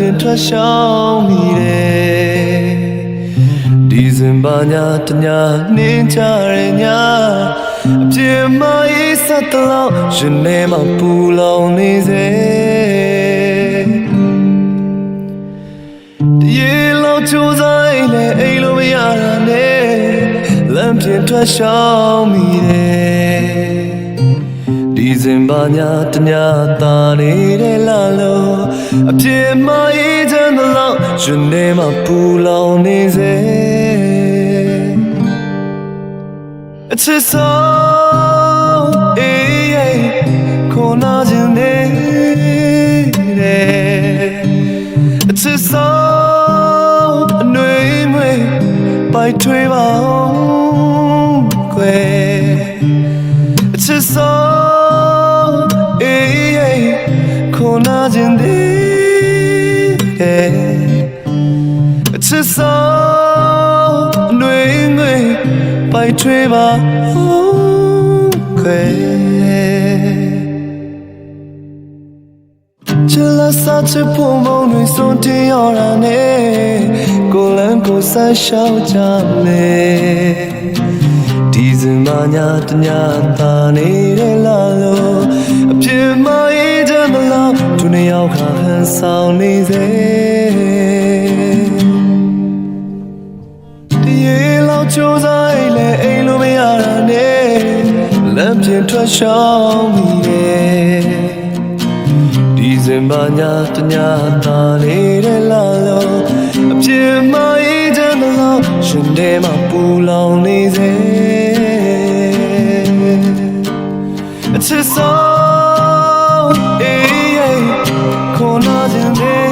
ပြင်ထွက်ရှောင်းမိတယ်ဒီစင်ပါညာတညာနှင်းကြရညာအပြင်းမအေးဆက်တလောက်ရှင်နေမှာပူလောင်နေစေတရေလောက်ကြိုးစားလေအိမ်လိုမရတာနဲ့လမ်းပြင်ထွက်ရှောင်းမိတယ်ဒီစင်ပါညာတညာသာနေတဲ့လာလို့အပြင်းမအေးချမ်းတလောက်ရှင်နေမှာပူလောင်နေစေအချစ်ဆုံးအေးခေါ်နာခြင်းနေတယ်အချစ်ဆုံးအနှွေးမွေးပိုက်ထွေးပါဦးခွေအချစ်ဆုံးအေးခေါ်နာခြင်းနေတယ်အချစ်ဆုံးအနှွေးမွေးပိုက်ထွေးပါဦးခွေချစ်လက်စားချစ်ဖို့မုန်းတွေစွန့်တင်ရတာနဲ့ကိုလန်းကိုဆန်းရှောက်ကြမယ်ဒီစင်မညာတညာသာနေတဲ့လာလို့အပြင်းမအေးချမ်းမလားသူနှစ်ယောက်ခါဟန်ဆောင်နေစေကြိုးစားလေအိမ်လိုမရတာနဲ့လမ်းပြင်ထွက်ရှောင်းမိတယ်ဒီစင်ပါညာတညာသာနေတဲ့လာလို့အပြင်းမအေးချမ်းမလားရှင်တဲမှာပူလောင်နေစေအချစ်ဆုံးအေးခေါ်နာခြင်းနဲ့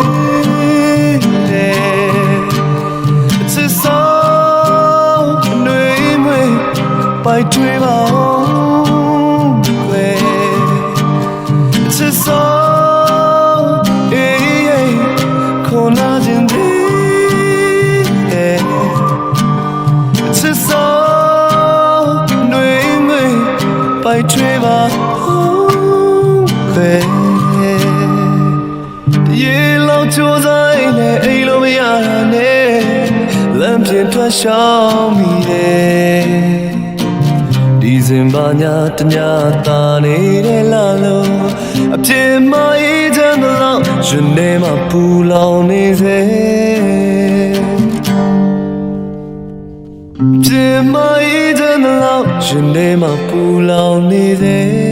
အချစ်ဆုံးပိုက်ထွေးပါဦးခွေအချစ်ဆုံးအေးခေါ်နာခြင်းတယ်အချစ်ဆုံးနှွေးမွေးပိုက်ထွေးပါဦးခွေရေလောက်ကြိုးစားလေအိမ်လိုမရတာနဲ့လမ်းပြင်ထွက်ရှောင်းမိတယ်ဒီစင်ပါညာတညာသာနေတဲ့လာလို့အပြင်းမအေးချမ်းတလောက်ရှင်နေမှာပူလောင်နေစေပြင်းမအေးချမ်းတလောက်ရှင်နေမှာပူလောင်နေစေ